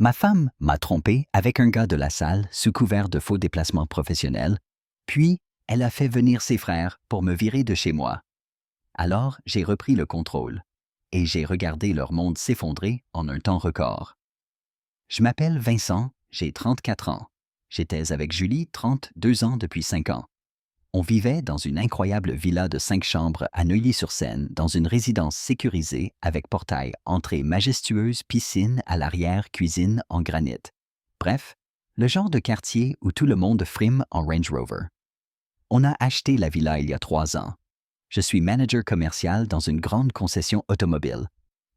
Ma femme m'a trompé avec un gars de la salle sous couvert de faux déplacements professionnels, puis elle a fait venir ses frères pour me virer de chez moi. Alors j'ai repris le contrôle et j'ai regardé leur monde s'effondrer en un temps record. Je m'appelle Vincent, j'ai 34 ans. J'étais avec Julie, 32 ans depuis 5 ans. On vivait dans une incroyable villa de 5 chambres à Neuilly-sur-Seine, dans une résidence sécurisée avec portail, entrée majestueuse, piscine à l'arrière, cuisine en granit. Bref, le genre de quartier où tout le monde frime en Range Rover. On a acheté la villa il y a 3 ans. Je suis manager commercial dans une grande concession automobile.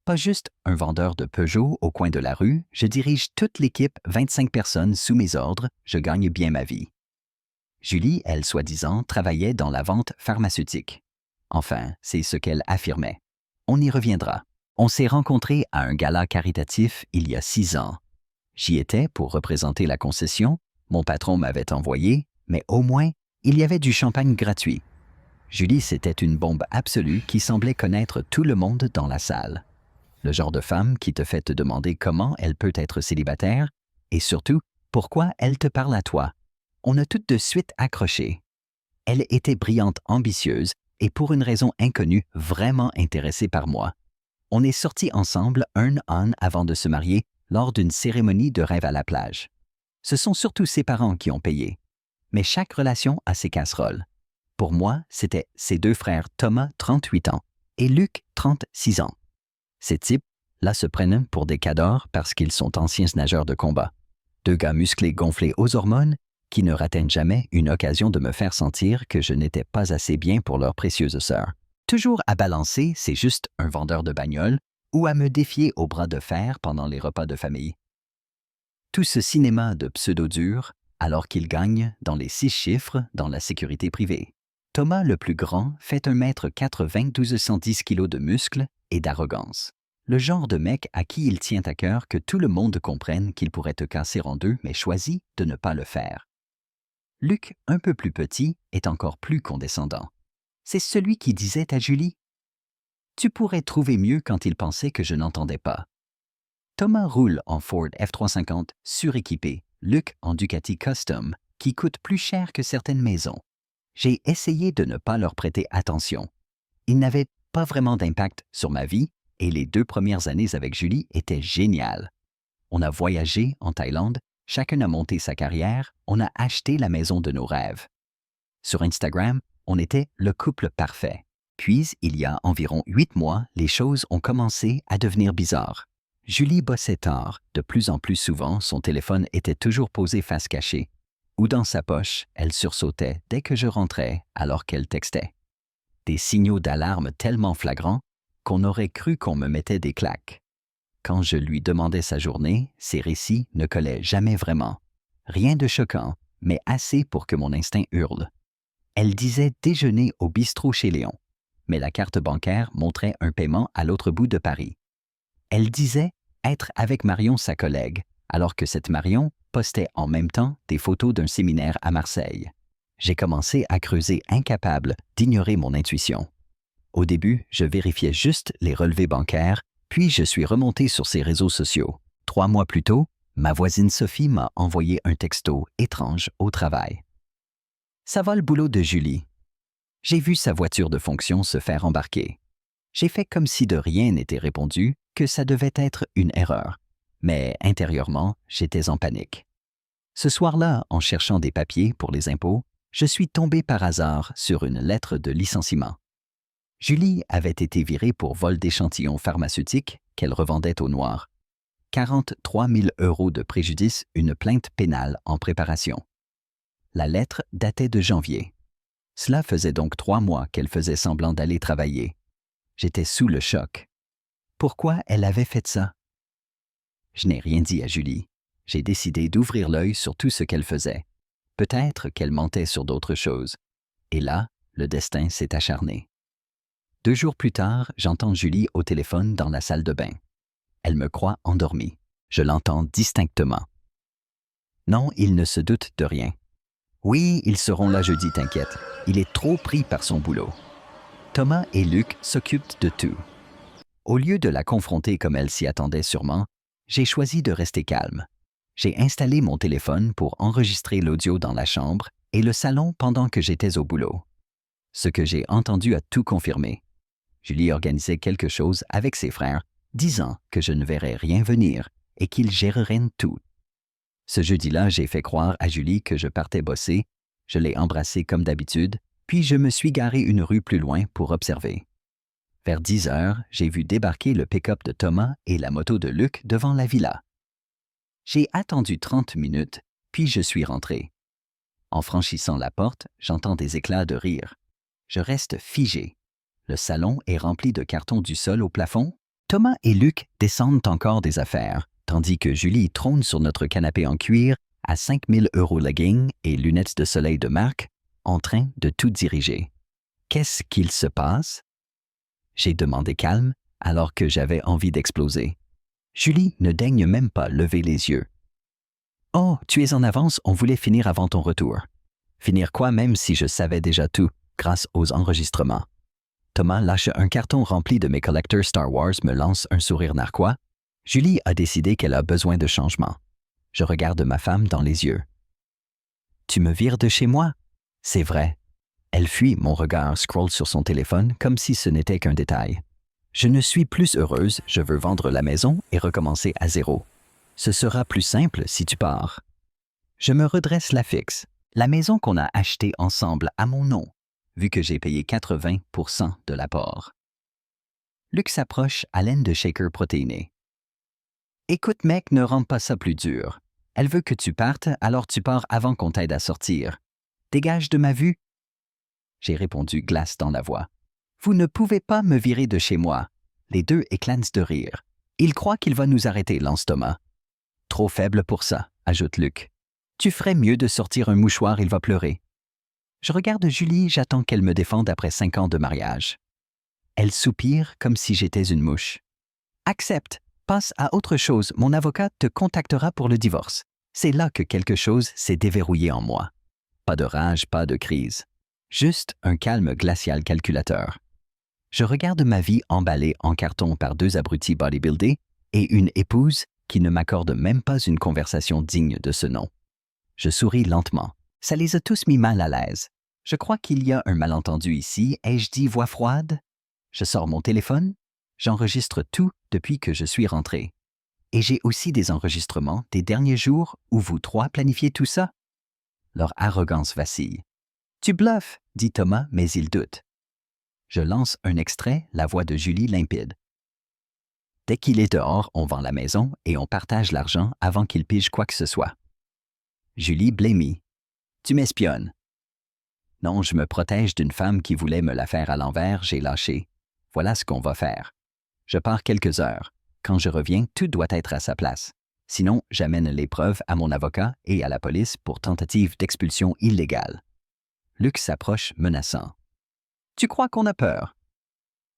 Pas juste un vendeur de Peugeot au coin de la rue, je dirige toute l'équipe, 25 personnes sous mes ordres, je gagne bien ma vie. Julie, elle, soi-disant, travaillait dans la vente pharmaceutique. Enfin, c'est ce qu'elle affirmait. On y reviendra. On s'est rencontrés à un gala caritatif il y a 6 ans. J'y étais pour représenter la concession, mon patron m'avait envoyé, mais au moins, il y avait du champagne gratuit. Julie, c'était une bombe absolue qui semblait connaître tout le monde dans la salle. Le genre de femme qui te fait te demander comment elle peut être célibataire et surtout, pourquoi elle te parle à toi. On a tout de suite accroché. Elle était brillante, ambitieuse et pour une raison inconnue, vraiment intéressée par moi. On est sortis ensemble un an avant de se marier lors d'une cérémonie de rêve à la plage. Ce sont surtout ses parents qui ont payé. Mais chaque relation a ses casseroles. Pour moi, c'était ses 2 frères Thomas, 38 ans, et Luc, 36 ans. Ces types-là se prennent pour des cadors parce qu'ils sont anciens nageurs de combat. 2 gars musclés gonflés aux hormones qui ne ratent jamais une occasion de me faire sentir que je n'étais pas assez bien pour leur précieuse sœur. Toujours à balancer, c'est juste un vendeur de bagnole ou à me défier au bras de fer pendant les repas de famille. Tout ce cinéma de pseudo-dur alors qu'il gagne dans les 6 chiffres dans la sécurité privée. Thomas, le plus grand, fait 1,80 m, 1210 kg de muscles et d'arrogance. Le genre de mec à qui il tient à cœur que tout le monde comprenne qu'il pourrait te casser en deux, mais choisit de ne pas le faire. Luc, un peu plus petit, est encore plus condescendant. C'est celui qui disait à Julie « Tu pourrais trouver mieux » quand il pensait que je n'entendais pas. Thomas roule en Ford F350 suréquipé, Luc en Ducati Custom, qui coûte plus cher que certaines maisons. J'ai essayé de ne pas leur prêter attention. Ils n'avaient pas vraiment d'impact sur ma vie et les 2 premières années avec Julie étaient géniales. On a voyagé en Thaïlande, chacun a monté sa carrière, on a acheté la maison de nos rêves. Sur Instagram, on était le couple parfait. Puis, il y a environ 8 mois, les choses ont commencé à devenir bizarres. Julie bossait tard, de plus en plus souvent, son téléphone était toujours posé face cachée. Ou dans sa poche, elle sursautait dès que je rentrais alors qu'elle textait. Des signaux d'alarme tellement flagrants qu'on aurait cru qu'on me mettait des claques. Quand je lui demandais sa journée, ses récits ne collaient jamais vraiment. Rien de choquant, mais assez pour que mon instinct hurle. Elle disait déjeuner au bistrot chez Léon, mais la carte bancaire montrait un paiement à l'autre bout de Paris. Elle disait être avec Marion, sa collègue, alors que cette Marion postait en même temps des photos d'un séminaire à Marseille. J'ai commencé à creuser, incapable d'ignorer mon intuition. Au début, je vérifiais juste les relevés bancaires, puis je suis remonté sur ses réseaux sociaux. 3 mois plus tôt, ma voisine Sophie m'a envoyé un texto étrange au travail. Ça va le boulot de Julie. J'ai vu sa voiture de fonction se faire embarquer. J'ai fait comme si de rien n'était répondu, que ça devait être une erreur. Mais intérieurement, j'étais en panique. Ce soir-là, en cherchant des papiers pour les impôts, je suis tombé par hasard sur une lettre de licenciement. Julie avait été virée pour vol d'échantillons pharmaceutiques qu'elle revendait au noir. 43 000 € de préjudice, une plainte pénale en préparation. La lettre datait de janvier. Cela faisait donc 3 mois qu'elle faisait semblant d'aller travailler. J'étais sous le choc. Pourquoi elle avait fait ça? Je n'ai rien dit à Julie. J'ai décidé d'ouvrir l'œil sur tout ce qu'elle faisait. Peut-être qu'elle mentait sur d'autres choses. Et là, le destin s'est acharné. 2 jours plus tard, j'entends Julie au téléphone dans la salle de bain. Elle me croit endormie. Je l'entends distinctement. Non, il ne se doute de rien. Oui, ils seront là jeudi, t'inquiète. Il est trop pris par son boulot. Thomas et Luc s'occupent de tout. Au lieu de la confronter comme elle s'y attendait sûrement, J'ai choisi de rester calme. J'ai installé mon téléphone pour enregistrer l'audio dans la chambre et le salon pendant que j'étais au boulot. Ce que j'ai entendu a tout confirmé. Julie organisait quelque chose avec ses frères, disant que je ne verrais rien venir et qu'ils géreraient tout. Ce jeudi-là, j'ai fait croire à Julie que je partais bosser, je l'ai embrassée comme d'habitude, puis je me suis garé une rue plus loin pour observer. Vers 10 heures, j'ai vu débarquer le pick-up de Thomas et la moto de Luc devant la villa. J'ai attendu 30 minutes, puis je suis rentré. En franchissant la porte, j'entends des éclats de rire. Je reste figé. Le salon est rempli de cartons du sol au plafond. Thomas et Luc descendent encore des affaires, tandis que Julie trône sur notre canapé en cuir à 5 000 € leggings et lunettes de soleil de marque, en train de tout diriger. Qu'est-ce qu'il se passe? J'ai demandé calme, alors que j'avais envie d'exploser. Julie ne daigne même pas lever les yeux. « Oh, tu es en avance, on voulait finir avant ton retour. » Finir quoi même si je savais déjà tout, grâce aux enregistrements. Thomas lâche un carton rempli de mes collecteurs Star Wars, me lance un sourire narquois. Julie a décidé qu'elle a besoin de changement. Je regarde ma femme dans les yeux. « Tu me vires de chez moi? » C'est vrai. Elle fuit, mon regard scrolle sur son téléphone comme si ce n'était qu'un détail. Je ne suis plus heureuse, je veux vendre la maison et recommencer à zéro. Ce sera plus simple si tu pars. Je me redresse la fixe. La maison qu'on a achetée ensemble à mon nom, vu que j'ai payé 80% de l'apport. Luc s'approche, haleine de shaker protéiné. « Écoute mec, ne rends pas ça plus dur. Elle veut que tu partes, alors tu pars avant qu'on t'aide à sortir. Dégage de ma vue. » J'ai répondu, glace dans la voix. « Vous ne pouvez pas me virer de chez moi. » Les deux éclatent de rire. « Il croit qu'il va nous arrêter, lance Thomas. »« Trop faible pour ça, » ajoute Luc. « Tu ferais mieux de sortir un mouchoir, il va pleurer. » Je regarde Julie, j'attends qu'elle me défende après 5 ans de mariage. Elle soupire comme si j'étais une mouche. « Accepte, passe à autre chose, mon avocat te contactera pour le divorce. » C'est là que quelque chose s'est déverrouillé en moi. Pas de rage, pas de crise. Juste un calme glacial calculateur. Je regarde ma vie emballée en carton par 2 abrutis bodybuildés et une épouse qui ne m'accorde même pas une conversation digne de ce nom. Je souris lentement. Ça les a tous mis mal à l'aise. Je crois qu'il y a un malentendu ici, ai-je dit voix froide? Je sors mon téléphone, j'enregistre tout depuis que je suis rentré. Et j'ai aussi des enregistrements des derniers jours où vous trois planifiez tout ça. Leur arrogance vacille. « Tu bluffes, » dit Thomas, mais il doute. Je lance un extrait, la voix de Julie limpide. « Dès qu'il est dehors, on vend la maison et on partage l'argent avant qu'il pige quoi que ce soit. » Julie blêmit. « Tu m'espionnes. » Non, je me protège d'une femme qui voulait me la faire à l'envers, j'ai lâché. Voilà ce qu'on va faire. Je pars quelques heures. Quand je reviens, tout doit être à sa place. Sinon, j'amène les preuves à mon avocat et à la police pour tentative d'expulsion illégale. Luc s'approche menaçant. « Tu crois qu'on a peur? »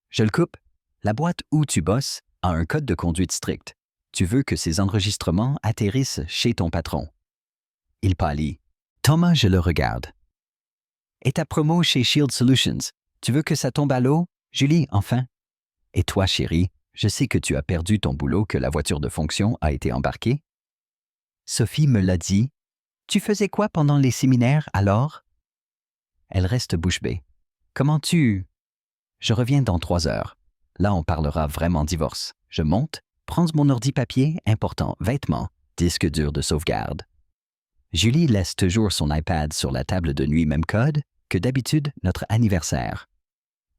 Je le coupe. La boîte où tu bosses a un code de conduite strict. Tu veux que ces enregistrements atterrissent chez ton patron. Il pâlit. Thomas, je le regarde. Et ta promo chez Shield Solutions, tu veux que ça tombe à l'eau? Julie, enfin. Et toi, chérie, je sais que tu as perdu ton boulot, que la voiture de fonction a été embarquée. Sophie me l'a dit. Tu faisais quoi pendant les séminaires, alors? Elle reste bouche bée. Comment tu... Je reviens dans 3 heures. Là, on parlera vraiment divorce. Je monte, prends mon ordi papier, important, vêtements, disque dur de sauvegarde. Julie laisse toujours son iPad sur la table de nuit, même code que d'habitude notre anniversaire.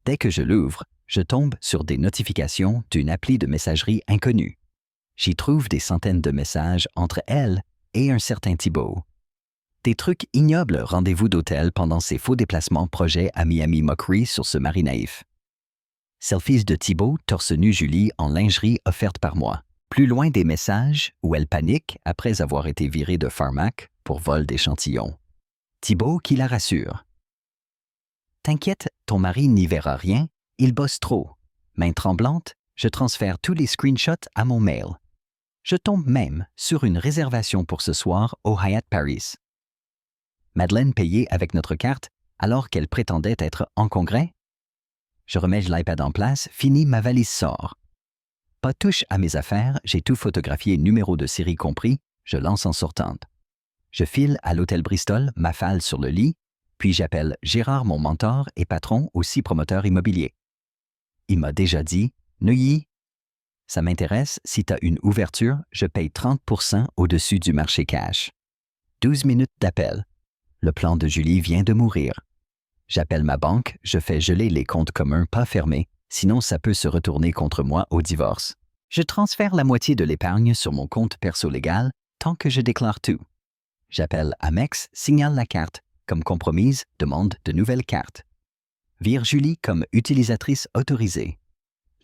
Dès que je l'ouvre, je tombe sur des notifications d'une appli de messagerie inconnue. J'y trouve des centaines de messages entre elle et un certain Thibault. Des trucs ignobles, rendez-vous d'hôtel pendant ses faux déplacements projets à Miami Moquerie sur ce mari naïf. Selfies de Thibault, torse nu Julie en lingerie offerte par moi. Plus loin des messages où elle panique après avoir été virée de Pharmac pour vol d'échantillons. Thibault qui la rassure. « T'inquiète, ton mari n'y verra rien, il bosse trop. » Main tremblante, je transfère tous les screenshots à mon mail. Je tombe même sur une réservation pour ce soir au Hyatt Paris. Madeleine payée avec notre carte alors qu'elle prétendait être en congrès. Je remets l'iPad en place, fini, ma valise sort. Pas touche à mes affaires, j'ai tout photographié, numéro de série compris, je lance en sortante. Je file à l'hôtel Bristol, m'affale sur le lit, puis j'appelle Gérard, mon mentor et patron, aussi promoteur immobilier. Il m'a déjà dit « Neuilly, ça m'intéresse, si tu as une ouverture, je paye 30% au-dessus du marché cash. » 12 minutes d'appel. Le plan de Julie vient de mourir. J'appelle ma banque, je fais geler les comptes communs pas fermés, sinon ça peut se retourner contre moi au divorce. Je transfère la moitié de l'épargne sur mon compte perso légal tant que je déclare tout. J'appelle Amex, signale la carte. Comme compromise, demande de nouvelles cartes. Vire Julie comme utilisatrice autorisée.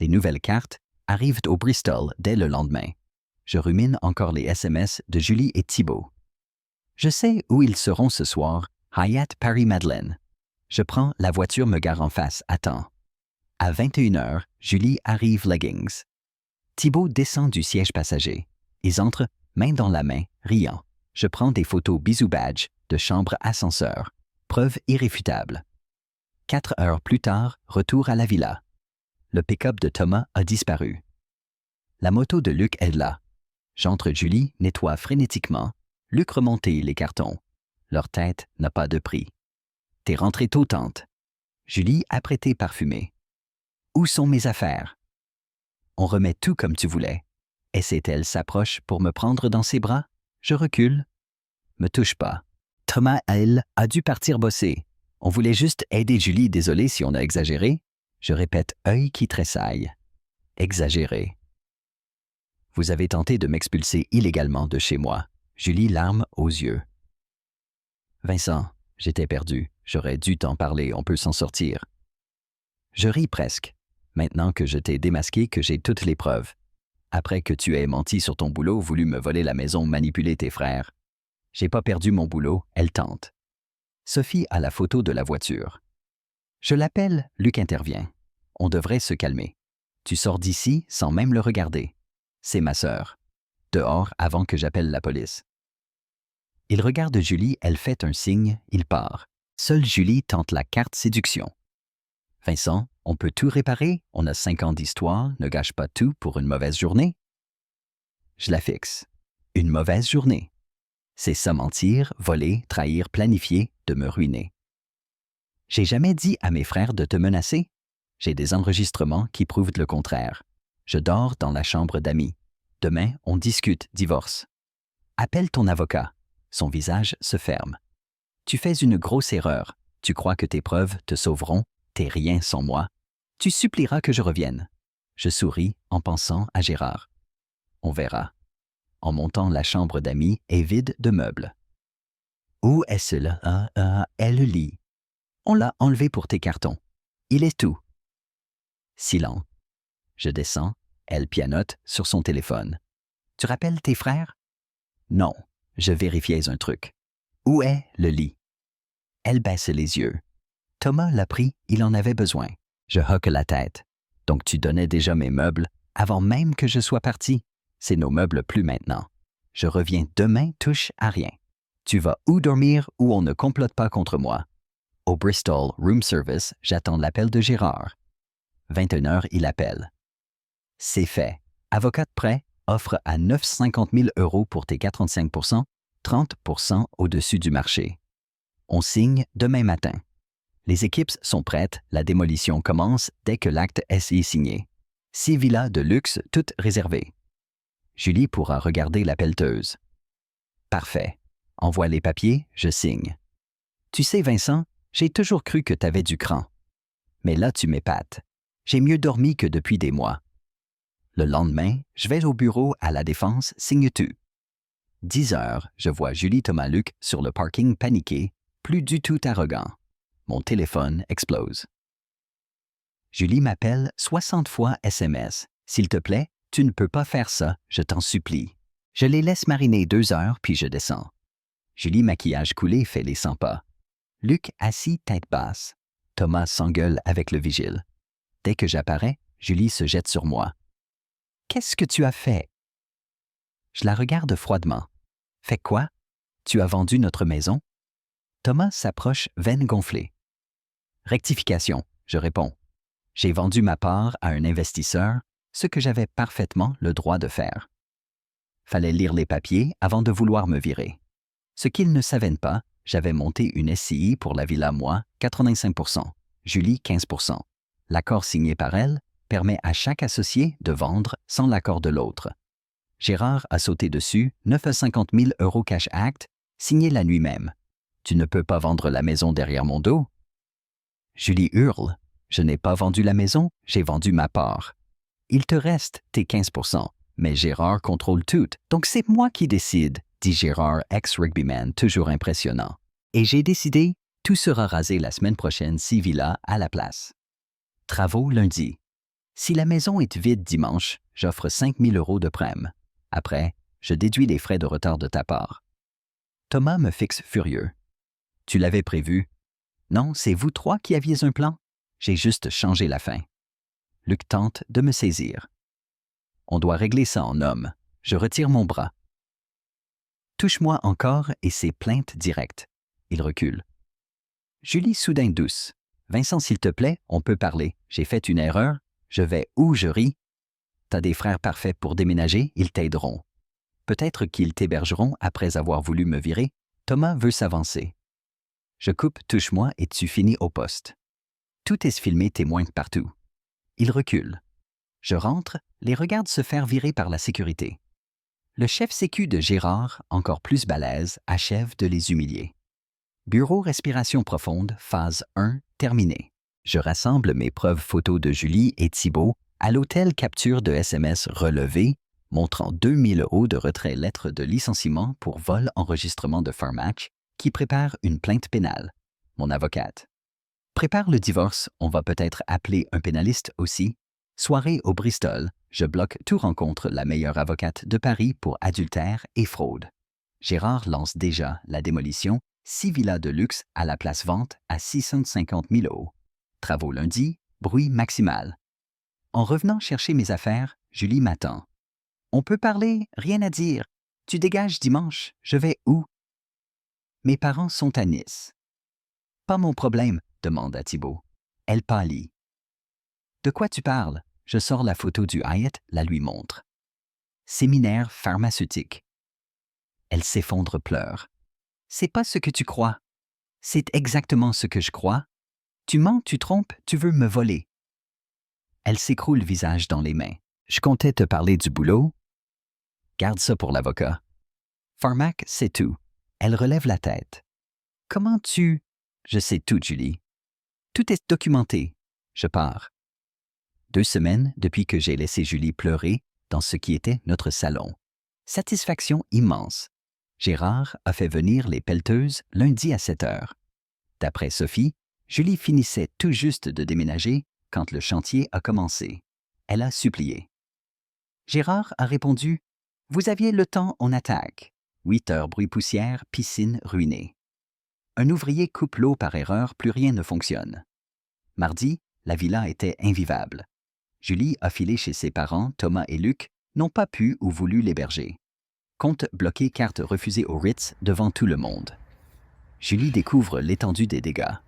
Les nouvelles cartes arrivent au Bristol dès le lendemain. Je rumine encore les SMS de Julie et Thibault. Je sais où ils seront ce soir, Hyatt Paris-Madeleine. Je prends la voiture, me gare en face, attends. À 21h, Julie arrive leggings. Thibault descend du siège passager. Ils entrent, main dans la main, riant. Je prends des photos bisous badge de chambre ascenseur. Preuve irréfutable. 4 heures plus tard, retour à la villa. Le pick-up de Thomas a disparu. La moto de Luc est là. J'entre, Julie nettoie frénétiquement. Luc remonte les cartons. Leur tête n'a pas de prix. T'es rentré tôt, tante. Julie apprêtée parfumée. Où sont mes affaires? On remet tout comme tu voulais. Elle s'approche pour me prendre dans ses bras. Je recule. Me touche pas. Thomas, elle, a dû partir bosser. On voulait juste aider Julie, désolé si on a exagéré. Je répète, œil qui tressaille. Exagéré. Vous avez tenté de m'expulser illégalement de chez moi. Julie, larmes aux yeux. Vincent, j'étais perdu. J'aurais dû t'en parler, on peut s'en sortir. Je ris presque. Maintenant que je t'ai démasqué, que j'ai toutes les preuves. Après que tu aies menti sur ton boulot, voulu me voler la maison, manipuler tes frères. J'ai pas perdu mon boulot, elle tente. Sophie a la photo de la voiture. Je l'appelle, Luc intervient. On devrait se calmer. Tu sors d'ici sans même le regarder. C'est ma sœur. Dehors avant que j'appelle la police. Il regarde Julie, elle fait un signe, il part. Seule Julie tente la carte séduction. Vincent, on peut tout réparer, on a 5 ans d'histoire, ne gâche pas tout pour une mauvaise journée. Je la fixe. Une mauvaise journée. C'est ça, mentir, voler, trahir, planifier, de me ruiner. J'ai jamais dit à mes frères de te menacer. J'ai des enregistrements qui prouvent le contraire. Je dors dans la chambre d'amis. Demain, on discute, divorce. Appelle ton avocat. Son visage se ferme. Tu fais une grosse erreur. Tu crois que tes preuves te sauveront. T'es rien sans moi. Tu supplieras que je revienne. Je souris en pensant à Gérard. On verra. En montant, la chambre d'amis est vide de meubles. Où est-ce là? Elle le lit. On l'a enlevé pour tes cartons. Il est tout. Silence. Je descends. Elle pianote sur son téléphone. Tu rappelles tes frères? Non. Je vérifiais un truc. Où est le lit? Elle baisse les yeux. Thomas l'a pris, il en avait besoin. Je hoque la tête. Donc tu donnais déjà mes meubles avant même que je sois parti. C'est nos meubles plus maintenant. Je reviens demain, touche à rien. Tu vas où dormir où on ne complote pas contre moi? Au Bristol Room Service, j'attends l'appel de Gérard. 21h, il appelle. C'est fait. Avocat de prêt, offre à 950 000 € pour tes 45%, 30% au-dessus du marché. On signe demain matin. Les équipes sont prêtes, la démolition commence dès que l'acte est signé. 6 villas de luxe, toutes réservées. Julie pourra regarder la pelleteuse. Parfait. Envoie les papiers, je signe. Tu sais, Vincent, j'ai toujours cru que t'avais du cran. Mais là, tu m'épates. J'ai mieux dormi que depuis des mois. Le lendemain, je vais au bureau à la Défense, signe tout. 10h, je vois Julie Thomas Luc sur le parking paniqué, plus du tout arrogant. Mon téléphone explose. Julie m'appelle 60 fois SMS. S'il te plaît, tu ne peux pas faire ça, je t'en supplie. Je les laisse mariner 2 heures, puis je descends. Julie, maquillage coulé, fait les 100 pas. Luc assis tête basse. Thomas s'engueule avec le vigile. Dès que j'apparais, Julie se jette sur moi. Qu'est-ce que tu as fait? Je la regarde froidement. Fait quoi? Tu as vendu notre maison? Thomas s'approche, veine gonflée. Rectification, je réponds. J'ai vendu ma part à un investisseur, ce que j'avais parfaitement le droit de faire. Fallait lire les papiers avant de vouloir me virer. Ce qu'ils ne savaient pas, j'avais monté une SCI pour la villa moi, 85%, Julie 15%. L'accord signé par elle permet à chaque associé de vendre sans l'accord de l'autre. Gérard a sauté dessus 950 000 € cash act, signé la nuit même. Tu ne peux pas vendre la maison derrière mon dos? Julie hurle. Je n'ai pas vendu la maison, j'ai vendu ma part. Il te reste tes 15%, mais Gérard contrôle tout, donc c'est moi qui décide, dit Gérard, ex-rugbyman, toujours impressionnant. Et j'ai décidé, tout sera rasé la semaine prochaine si villa à la place. Travaux lundi. Si la maison est vide dimanche, j'offre 5 000 € de prime. Après, je déduis les frais de retard de ta part. Thomas me fixe furieux. Tu l'avais prévu? Non, c'est vous trois qui aviez un plan? J'ai juste changé la fin. Luc tente de me saisir. On doit régler ça en homme. Je retire mon bras. Touche-moi encore et c'est plainte directe. Il recule. Julie soudain douce. Vincent, s'il te plaît, on peut parler. J'ai fait une erreur. Je vais où je ris. T'as des frères parfaits pour déménager, ils t'aideront. Peut-être qu'ils t'hébergeront après avoir voulu me virer. Thomas veut s'avancer. Je coupe, touche-moi et tu finis au poste. Tout est filmé témoin partout. Il recule. Je rentre, les regarde se faire virer par la sécurité. Le chef sécu de Gérard, encore plus balèze, achève de les humilier. Bureau respiration profonde, phase 1, terminée. Je rassemble mes preuves photos de Julie et Thibault à l'hôtel capture de SMS relevé, montrant 2 000 € de retrait lettre de licenciement pour vol enregistrement de Farmatch, qui prépare une plainte pénale. Mon avocate. Prépare le divorce, on va peut-être appeler un pénaliste aussi. Soirée au Bristol, je bloque tout rencontre la meilleure avocate de Paris pour adultère et fraude. Gérard lance déjà la démolition, 6 villas de luxe à la place vente à 650 000 €. Travaux lundi, bruit maximal. En revenant chercher mes affaires, Julie m'attend. On peut parler, rien à dire. Tu dégages dimanche, je vais où? Mes parents sont à Nice. Pas mon problème, demande à Thibault. Elle pâlit. De quoi tu parles? Je sors la photo du Hyatt, la lui montre. Séminaire pharmaceutique. Elle s'effondre, pleure. C'est pas ce que tu crois. C'est exactement ce que je crois. Tu mens, tu trompes, tu veux me voler. Elle s'écroule visage dans les mains. Je comptais te parler du boulot. Garde ça pour l'avocat. Pharmac, c'est tout. Elle relève la tête. Comment tu... Je sais tout, Julie. Tout est documenté. Je pars. 2 semaines depuis que j'ai laissé Julie pleurer dans ce qui était notre salon. Satisfaction immense. Gérard a fait venir les pelleteuses lundi à 7 heures. D'après Sophie, Julie finissait tout juste de déménager quand le chantier a commencé. Elle a supplié. Gérard a répondu « Vous aviez le temps, on attaque. » 8 heures bruit poussière, piscine ruinée. Un ouvrier coupe l'eau par erreur, plus rien ne fonctionne. Mardi, la villa était invivable. Julie a filé chez ses parents, Thomas et Luc, n'ont pas pu ou voulu l'héberger. Compte bloqué, carte refusée au Ritz devant tout le monde. Julie découvre l'étendue des dégâts.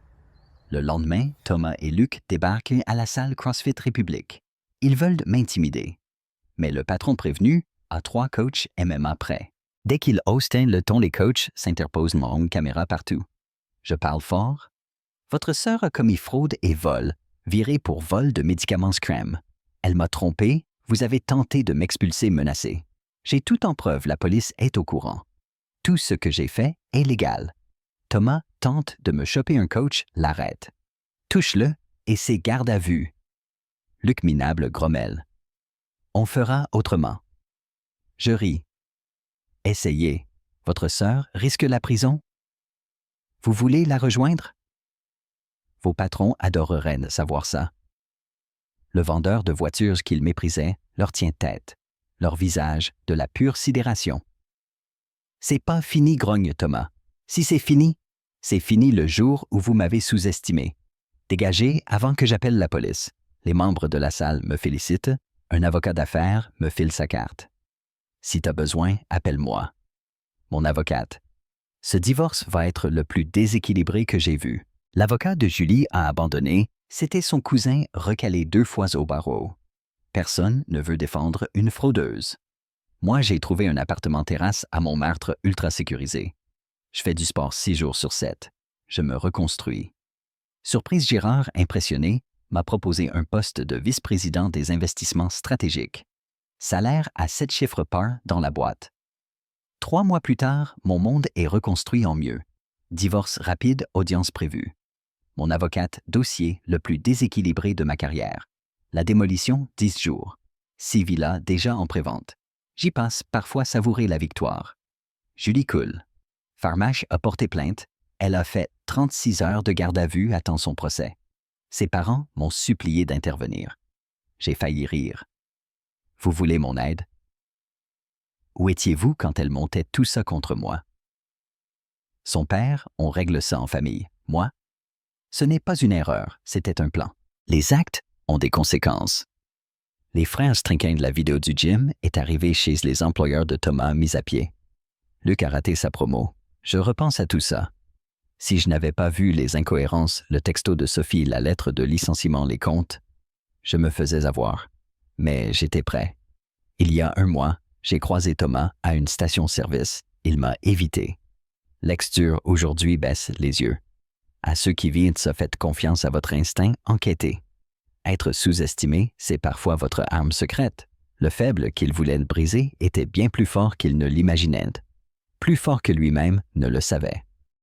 Le lendemain, Thomas et Luc débarquent à la salle CrossFit République. Ils veulent m'intimider. Mais le patron prévenu a 3 coachs MMA prêts. Dès qu'il hausse le ton, les coachs s'interposent mon longue caméra partout. Je parle fort. Votre sœur a commis fraude et vol, virée pour vol de médicaments Scram. Elle m'a trompé, vous avez tenté de m'expulser menacé. J'ai tout en preuve, la police est au courant. Tout ce que j'ai fait est légal. Thomas tente de me choper un coach, l'arrête. Touche-le et c'est garde à vue. Luc minable grommelle. On fera autrement. Je ris. Essayez. Votre sœur risque la prison? Vous voulez la rejoindre? Vos patrons adoreraient savoir ça. Le vendeur de voitures qu'ils méprisaient leur tient tête. Leur visage de la pure sidération. C'est pas fini, grogne Thomas. Si c'est fini le jour où vous m'avez sous-estimé. Dégagez avant que j'appelle la police. Les membres de la salle me félicitent. Un avocat d'affaires me file sa carte. Si t'as besoin, appelle-moi. Mon avocate. Ce divorce va être le plus déséquilibré que j'ai vu. L'avocat de Julie a abandonné. C'était son cousin recalé 2 fois au barreau. Personne ne veut défendre une fraudeuse. Moi, j'ai trouvé un appartement terrasse à Montmartre ultra sécurisé. Je fais du sport 6 jours sur 7. Je me reconstruis. Surprise Girard, impressionné, m'a proposé un poste de vice-président des investissements stratégiques. Salaire à 7 chiffres par dans la boîte. 3 mois plus tard, mon monde est reconstruit en mieux. Divorce rapide, audience prévue. Mon avocate, dossier le plus déséquilibré de ma carrière. La démolition, 10 jours. 6 villas déjà en prévente. J'y passe parfois savourer la victoire. Julie coule. Farmache a porté plainte. Elle a fait 36 heures de garde à vue attend son procès. Ses parents m'ont supplié d'intervenir. J'ai failli rire. Vous voulez mon aide? Où étiez-vous quand elle montait tout ça contre moi? Son père, on règle ça en famille. Moi? Ce n'est pas une erreur, c'était un plan. Les actes ont des conséquences. Les frères Strinquin de la vidéo du gym est arrivé chez les employeurs de Thomas mis à pied. Luc a raté sa promo. Je repense à tout ça. Si je n'avais pas vu les incohérences, le texto de Sophie, la lettre de licenciement, les comptes, je me faisais avoir. Mais j'étais prêt. Il y a 1 mois, j'ai croisé Thomas à une station-service. Il m'a évité. L'ex-dur aujourd'hui baisse les yeux. À ceux qui vivent, ça faites confiance à votre instinct, enquêtez. Être sous-estimé, c'est parfois votre arme secrète. Le faible qu'il voulait briser était bien plus fort qu'il ne l'imaginait. Plus fort que lui-même ne le savait.